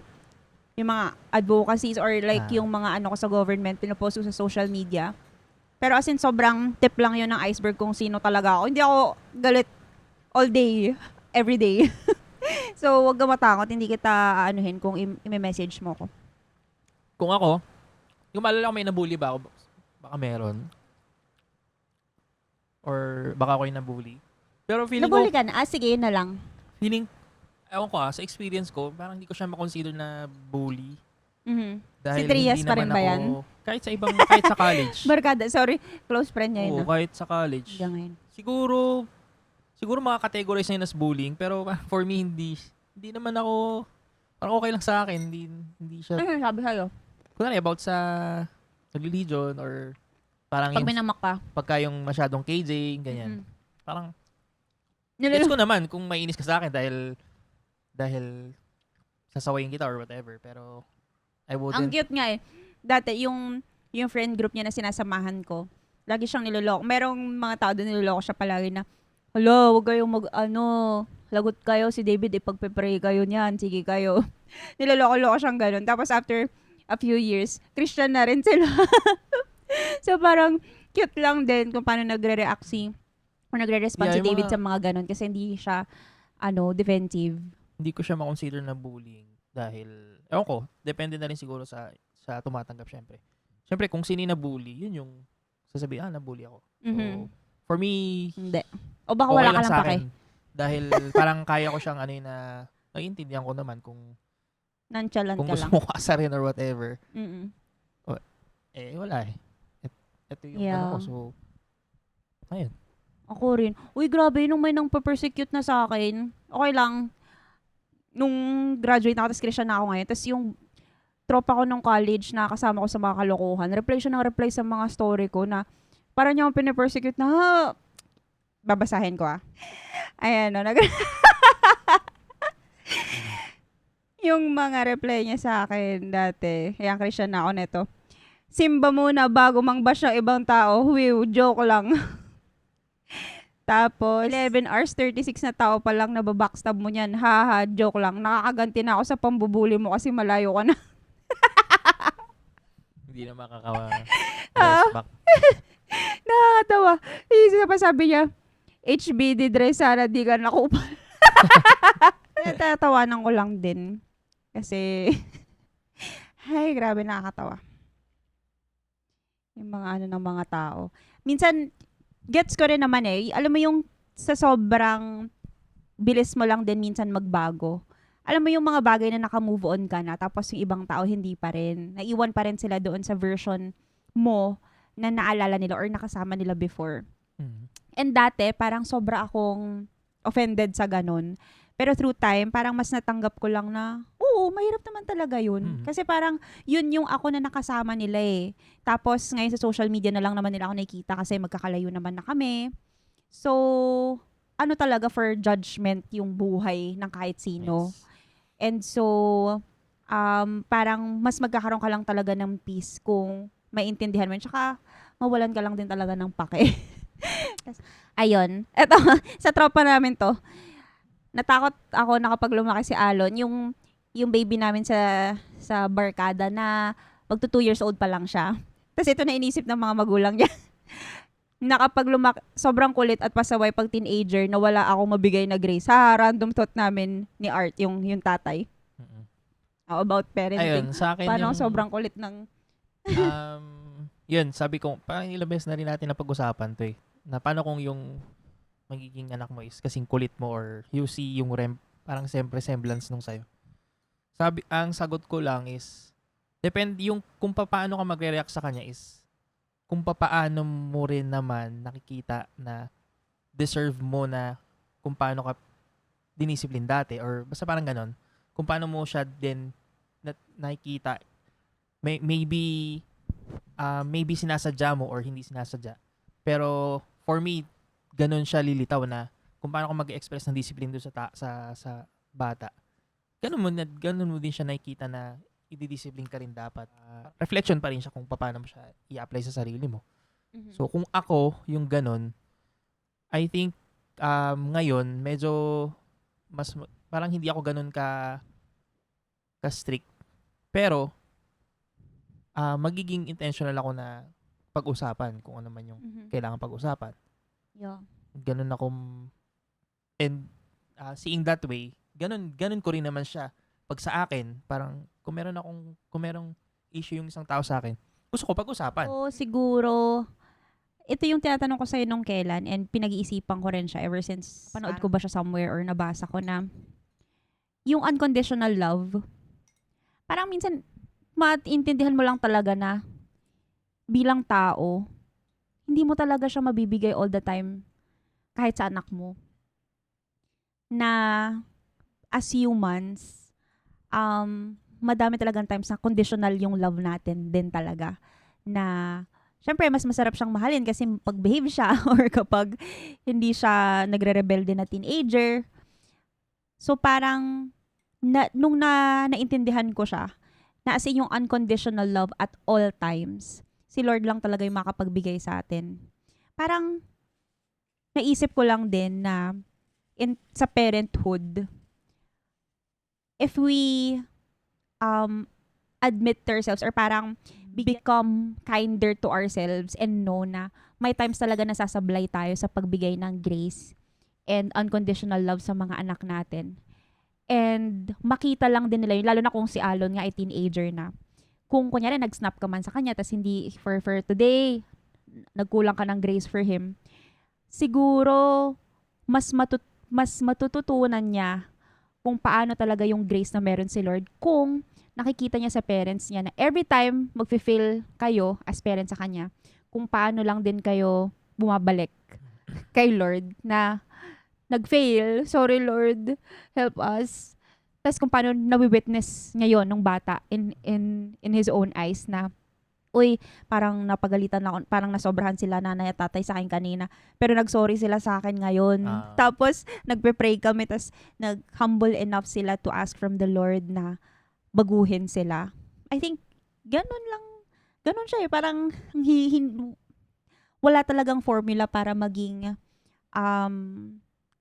yung mga advocacies or like yung mga ko sa government, pinopost ko sa social media. Pero as in, sobrang tip lang yun ng iceberg kung sino talaga ako. Hindi ako galit all day, every day. So, wag ka matakot. Hindi kita aanuhin kung i-message mo ko. Kung ako, yung maalala ko may nabully ba ako? Baka meron. Or baka ako yung nabully. Pero feeling Nabully ko, ka na? Sige, yun na lang. ewan ko sa experience ko, parang hindi ko siya makonsider na bully. Si Trias pa rin ba yan? Kahit sa college. Barkada, sorry. Close friend niya yun. Oo, kahit sa college. Siguro maka-categorize na yun as bullying, pero for me, hindi naman ako, parang okay lang sa akin, hindi siya. Ano sabi sa'yo? Kunwari, about sa religion or parang Pag minamak ka. pagka yung masyadong KJ, ganyan. Parang, Nilala- gets ko naman kung mainis ka sa akin dahil sasawayin kita or whatever. Pero, I Ang wouldn't. cute nga eh. Dati, yung friend group niya na sinasamahan ko, lagi siyang niloloko. Merong mga tao doon niloloko siya palagi na, hala, huwag kayong lagot kayo, si David, ipagpe-pray kayo niyan, sige kayo. Niloloko-loko siyang ganun. Tapos after a few years, Christian na rin sila. So parang cute lang din kung paano nagre-respond Yeah, si yung David mga- sa mga ganun kasi hindi siya defensive. Hindi ko siya makonsider na bullying dahil, ewan ko, depende na rin siguro sa tumatanggap syempre. Syempre, kung sino na bully, yun yung sasabihin, nabully ako. So, Mhm. for me, Hindi. O baka okay wala ka lang lang sa pake. akin. Dahil parang kaya ko siyang na naiintindihan ko naman kung Nonchalant ka gusto lang. mo kasarin or whatever. Mm-mm. Wala eh. Ito yung Yeah. ano ko. So, ayun. Ako rin. Uy, grabe, nung may nang persecute na sa akin, okay lang. Nung graduate na ako, tapos Christian na ako ngayon, tapos yung tropa ko nung college na kasama ko sa mga kalokohan, reply siya ng reply sa mga story ko na parang niya akong pinapersecute na, babasahin ko Ayan, no, yung mga reply niya sa akin dati, ayan, Christian na ako neto. Simba muna bago mang-bash ng ibang tao. Wiw, joke lang. Tapos, 11 hours, 36 na tao pa lang nababackstab mo niyan. Haha, joke lang. Nakakaganti na ako sa pambubuli mo kasi malayo ka na. Hindi na makakawa. Ah. Back. Nakakatawa. Isa pa sabi niya, HBD Dre, sana di ka nakupal. Natatawanan ko lang din. Kasi, ay, grabe, nakakatawa. Yung mga ng mga tao. Minsan, gets ko rin naman alam mo yung sa sobrang bilis mo lang din minsan magbago. Alam mo yung mga bagay na naka-move on ka na, tapos yung ibang tao hindi pa rin. Naiwan pa rin sila doon sa version mo na naalala nila or nakasama nila before. Mhm. And dati, parang sobra akong offended sa ganun. Pero through time, parang mas natanggap ko lang na, oo, mahirap naman talaga yun. Mhm. Kasi parang, yun yung ako na nakasama nila eh. Tapos, ngayon sa social media na lang naman nila ako nakikita kasi magkakalayo naman na kami. So, ano talaga for judgment yung buhay ng kahit sino. Yes. And so, parang mas magkakaroon ka lang talaga ng peace kung maintindihan mo. Tsaka, mawalan ka lang din talaga ng pake. Ayun. Eto, sa tropa namin to, natakot ako na kapag lumaki si Alon, yung baby namin sa barkada na magto 2 years old pa lang siya. Tapos ito na inisip ng mga magulang niya. Na kapag sobrang kulit at pasaway pag teenager na wala akong mabigay na grace. Random thought namin ni Art, yung tatay. Mhm. About parenting. Ayun, sa akin Paano yung, sobrang kulit ng... yun, sabi ko, parang ilang beses na rin natin napag-usapan to eh. Na paano kung yung magiging anak mo is kasing kulit mo or you see yung parang siyempre semblance nung sayo. Ang sagot ko lang is, depende yung kung paano ka magre-react sa kanya is, kung paano mo rin naman nakikita na deserve mo na kung paano ka dinisiplin dati or basta parang ganon. Kung paano mo siya din nakikita, maybe sinasadya mo or hindi sinasadya. Pero for me, ganun siya lilitaw na kung paano ka mag-express ng discipline doon sa bata. Ganun mo din siya nakikita na i-discipline ka rin dapat. Reflection pa rin siya kung paano mo siya i-apply sa sarili mo. So kung ako, yung ganun, I think ngayon medyo mas parang hindi ako ganun ka strict. Pero magiging intentional ako na pag-usapan kung ano man yung kailangan pag-usapan. Yeah. Ganun ako and seeing that way, ganun ko rin naman siya. Pag sa akin, parang kung merong issue yung isang tao sa akin, gusto ko pag-usapan. So, siguro, ito yung tinatanong ko sa'yo nung kailan and pinag-iisipan ko rin siya ever since panood ko ba siya somewhere or nabasa ko na yung unconditional love, parang minsan maintindihan mo lang talaga na bilang tao, hindi mo talaga siya mabibigay all the time kahit sa anak mo. Na as humans, madami talagang times na conditional yung love natin din talaga. Na, syempre, mas masarap siyang mahalin kasi pag-behave siya or kapag hindi siya nagre-rebelde na teenager. So, parang nung naintindihan ko siya, na as in yung unconditional love at all times, si Lord lang talaga yung makapagbigay sa atin. Parang, naisip ko lang din na sa parenthood, if we admit to ourselves or parang become kinder to ourselves and know na may times talaga nasasablay tayo sa pagbigay ng grace and unconditional love sa mga anak natin. And makita lang din nila yun, lalo na kung si Alon nga ay teenager na. Kung kunyari nag-snap ka man sa kanya tas hindi for today, nagkulang ka ng grace for him, siguro mas matututunan niya kung paano talaga yung grace na meron si Lord kung nakikita niya sa parents niya na every time magfe-feel kayo as parents sa kanya, kung paano lang din kayo bumabalik kay Lord na nag-fail, sorry Lord, help us. Tapos kung paano nawi-witness niya yon nung bata in his own eyes na uy, parang napagalitan na ako, parang nasobrahan sila nanay at tatay sa akin kanina. Pero nag-sorry sila sa akin ngayon. Tapos, nagpe-pray kami, tapos nag-humble enough sila to ask from the Lord na baguhin sila. I think, ganun siya eh. Parang, wala talagang formula para maging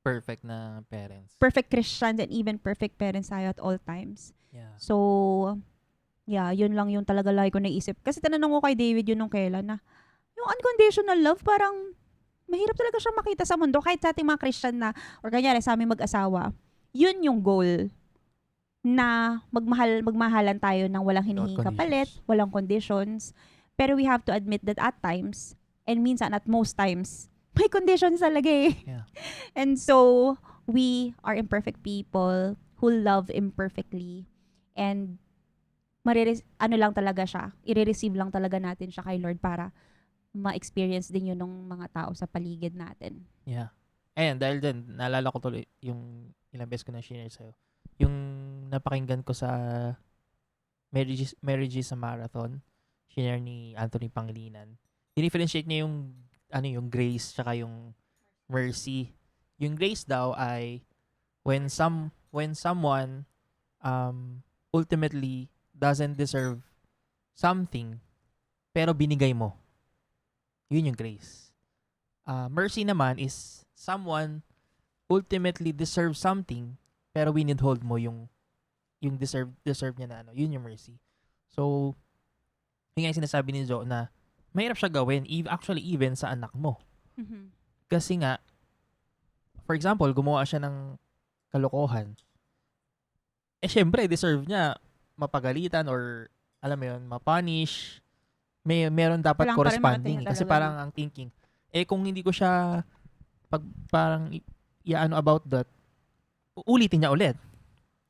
perfect na parents. Perfect Christians and even perfect parents tayo at all times. Yeah. So, yeah, yun lang yung talaga lagi ko naisip. Kasi tinanong ko kay David yun nung kailan na, yung unconditional love, parang mahirap talaga siya makita sa mundo. Kahit sa ating mga Christian na, or kanyari sa aming mag-asawa, yun yung goal na magmahalan tayo ng walang hinihinging kapalit, walang conditions. Pero we have to admit that at times, and minsan at most times, may conditions talaga eh. Yeah. And so, we are imperfect people who love imperfectly. And ano lang talaga siya, i-receive lang talaga natin siya kay Lord para ma-experience din yun ng mga tao sa paligid natin. Yeah. And dahil din, naalala ko tuloy yung ilang beses ko na share sa'yo. Yung napakinggan ko sa Marriages sa Marathon, share ni Anthony Pangilinan. Dinifferentiate niya yung grace tsaka yung mercy. Yung grace daw ay when someone ultimately doesn't deserve something pero binigay mo. Yun yung grace. Mercy naman is someone ultimately deserves something pero winithhold mo yung deserve niya na ano. Yun yung mercy. So, yun nga yung sinasabi ni Jo na mahirap siya gawin actually even sa anak mo. Mm-hmm. Kasi nga, for example, gumawa siya ng kalokohan. Syempre, deserve niya mapagalitan or, alam mo yun, mapunish. Meron dapat Kailangan corresponding. pa rin Kasi parang ang thinking, kung hindi ko siya parang i-ano about that, ulitin niya ulit.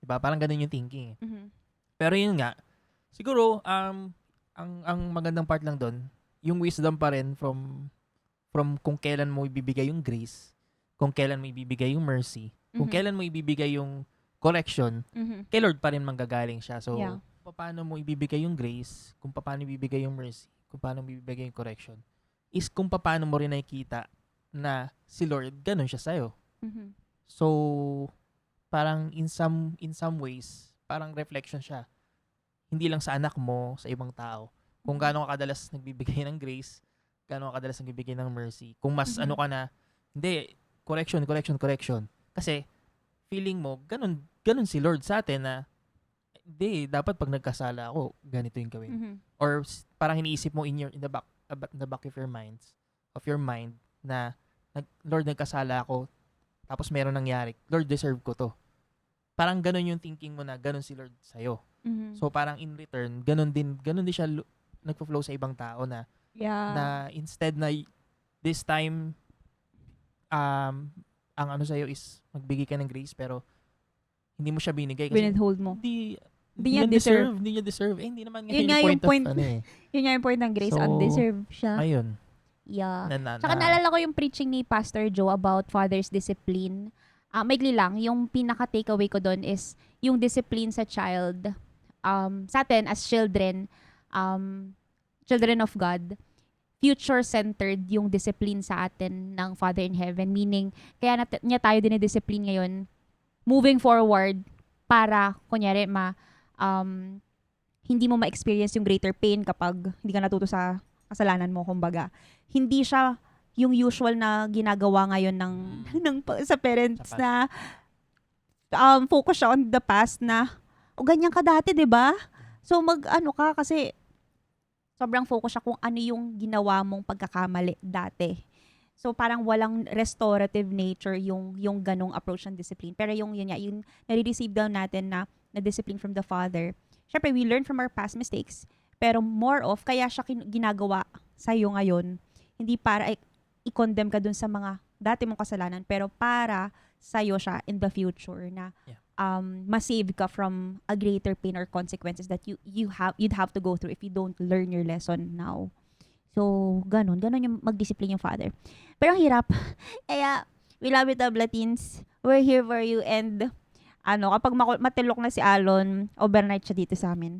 Diba? Parang ganun yung thinking. Mm-hmm. Pero yun nga, siguro, ang magandang part lang doon, yung wisdom pa rin from kung kailan mo ibibigay yung grace, kung kailan mo ibibigay yung mercy, kung kailan mo ibibigay yung correction, kay Lord pa rin manggagaling siya. So, paano mo ibibigay yung grace, kung paano ibibigay yung mercy, kung paano mo ibibigay yung correction, is kung paano mo rin nakikita na si Lord, ganun siya sa'yo. Mm-hmm. So, parang in some ways, parang reflection siya. Hindi lang sa anak mo, sa ibang tao. Kung gaano ka kadalas nagbibigay ng grace, gaano ka kadalas nagbibigay ng mercy. Kung mas ano ka na, hindi, correction. Kasi, feeling mo, ganun si Lord sa atin na, hindi, dapat pag nagkasala ako, ganito yung gawin. Mm-hmm. Or parang iniisip mo in the back of your mind, na, Lord, nagkasala ako, tapos meron nangyari, Lord, deserve ko to. Parang ganun yung thinking mo na ganun si Lord sa'yo. Mm-hmm. So parang in return, ganun din siya nagpo-flow sa ibang tao na na instead na this time ang ano sa'yo is magbigay ka ng grace pero hindi mo siya binigay kasi withhold mo. Hindi niya deserve. Hindi naman yun nga yung point. Of, yun nga yung point ng grace, so, undeserved siya. Ayun. Yeah. Tsaka naalala ko yung preaching ni Pastor Joe about father's discipline. Maigli lang, yung pinaka-takeaway ko doon is yung discipline sa child. Sa atin as children of God, future-centered yung discipline sa atin ng Father in Heaven. Meaning, kaya niya tayo dinidiscipline ngayon, moving forward, para, kunyari, hindi mo ma-experience yung greater pain kapag hindi ka natuto sa kasalanan mo, kumbaga. Hindi siya yung usual na ginagawa ngayon sa parents Sa past. na focus siya on the past na, o ganyan ka dati, di ba? So, kasi sobrang focus siya kung ano yung ginawa mong pagkakamali dati. So, parang walang restorative nature yung ganong approach ng discipline. Pero yung nare-receive down natin na discipline from the Father. Syempre, we learn from our past mistakes. Pero more of, kaya siya ginagawa sa'yo ngayon. Hindi para i-condemn ka dun sa mga dati mong kasalanan, pero para sa'yo siya in the future na ma-save ka from a greater pain or consequences that you'd have to go through if you don't learn your lesson now. So, ganun yung mag-discipline yung Father. Pero ang hirap. Kaya, we love you, Tablatins. We're here for you. And, kapag matilok na si Alon, overnight siya dito sa amin.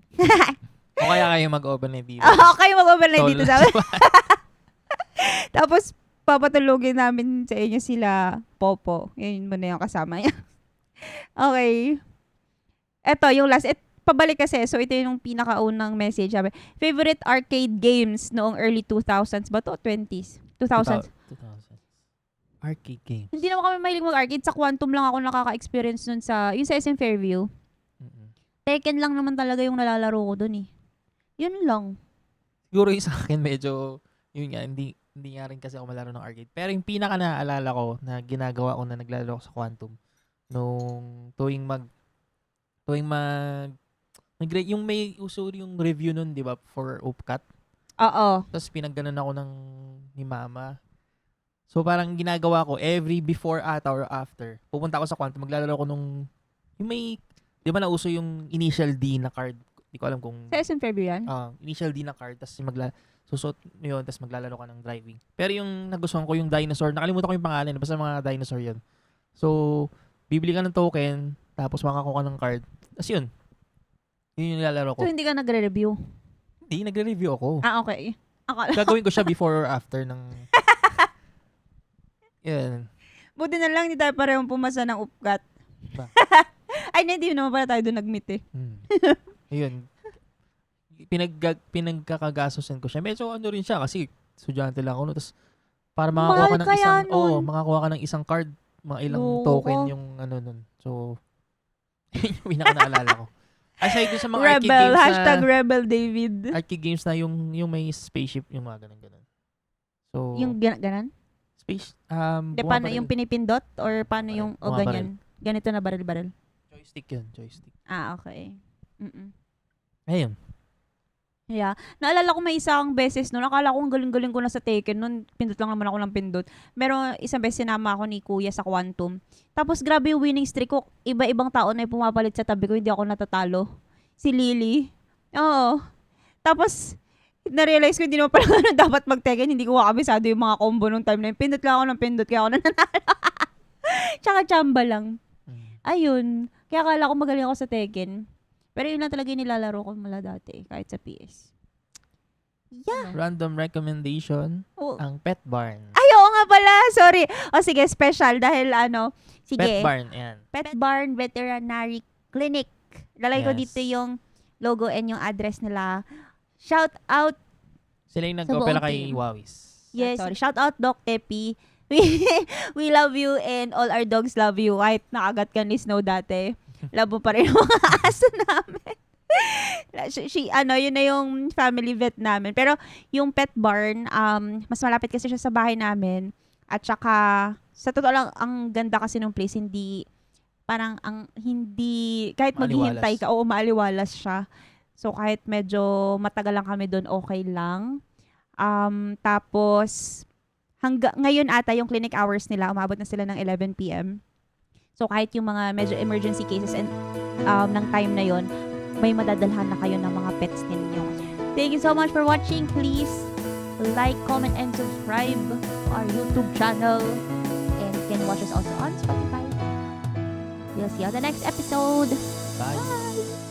O kaya kayo mag-overnight dito. Kayo mag-overnight dito sa amin. Tol. Tapos, papatulogin namin sa inyo sila Popo. Yun muna yung kasama niya. Okay. Eto, yung last. Pabalik kasi. So, ito yung pinakaunang message. Sabi, favorite arcade games noong early 2000s ba to? 20s? 2000s? 2000. Arcade games. Hindi naman kami mahilig mag-arcade. Sa Quantum lang ako nakaka-experience nun yung sa SM Fairview. Mm-mm. Tekken lang naman talaga yung nalalaro ko dun eh. Yun lang. Siguro yung sa akin medyo, yun nga, hindi nga rin kasi ako malaro ng arcade. Pero yung pinaka naaalala ko na ginagawa ko na naglalaro ko sa Quantum, nung yung may uso yung review nun, di ba, for Opcat. Oo. Tapos pinagganon ako ni Mama. So parang ginagawa ko, every before or after, pupunta ako sa Quantum, maglalaro ko yung may, di ba nauso yung initial D na card? Di ko alam kung... Sa SM Fairview yan? Initial D na card, tapos susot yun, tapos maglalaro ka ng driving. Pero yung nagustuhan ko yung dinosaur, nakalimutan ko yung pangalan, basta mga dinosaur yun. So, bibili ka ng token, tapos makakuha ka ng card. Tapos yun yung nilalaro ko. So, hindi ka nagre-review? Hindi, nagre-review ako. Okay. Gagawin ko siya before or after ng... Yan. Buti na lang, hindi tayo parehong pumasa ng upgat. Ba? Ay, hindi naman pala tayo doon nag-meet eh. Ayun. Pinagkakagasosin ko siya. Medyo ano rin siya kasi estudyante lang ako. Tapos para makakuha ka ng isang card, mga ilang token yung ano nun. So, yun yung pinaka-naalala ko. Aside dun sa mga arcade games Hashtag Rebel David. Arcade games na yung may spaceship, yung mga ganun. So, Yung ganan? Paano yung pinipindot? Or paano yung, ganyan? Ganito na baril-baril? Joystick yun, joystick. Okay. Ayun. Yeah. Naalala ko may isang beses noon. Nakala ko ang galing-galing ko na sa Tekken noon. Pindot lang naman ako ng pindot. Meron isang beses sinama ako ni Kuya sa Quantum. Tapos grabe yung winning streak ko. Iba-ibang tao na yung pumapalit sa tabi ko. Hindi ako natatalo. Si Lily. Oo. Tapos, na-realize ko hindi naman pala dapat mag-Tekken. Hindi ko kabisado yung mga combo nung time na yun. Pindot lang ako ng pindot. Kaya ako nananalo. Tsaka chamba lang. Ayun. Kaya akala ko magaling ako sa Tekken. Pero yun lang talaga yung nilalaro ko mula dati, kahit sa PS. Yeah. Random recommendation, ang Pet Barn. Ay, oo nga pala. Sorry. O sige, special dahil sige. Pet Barn, yan. Pet Barn Veterinary Clinic. Lalagay ko dito yung logo and yung address nila. Shout out. Sila yung nag-opera kay Wawis. Yes. Sorry. Shout out, Doc Tepi. We love you and all our dogs love you. Kahit nakagat ka ni Snow dati. Love mo pa rin yung mga aso namin. Yun na yung family vet namin. Pero yung Pet Barn, mas malapit kasi siya sa bahay namin. At saka, sa totoo lang, ang ganda kasi ng place, kahit maghihintay ka, maaliwalas siya. So, kahit medyo matagal lang kami doon, okay lang. Tapos, ngayon ata yung clinic hours nila, umabot na sila ng 11 p.m. So, kahit yung mga medyo emergency cases and ng time na yon, may madadalhan na kayo ng mga pets ninyo. Thank you so much for watching. Please like, comment, and subscribe to our YouTube channel. And you can watch us also on Spotify. We'll see you on the next episode. Bye. Bye.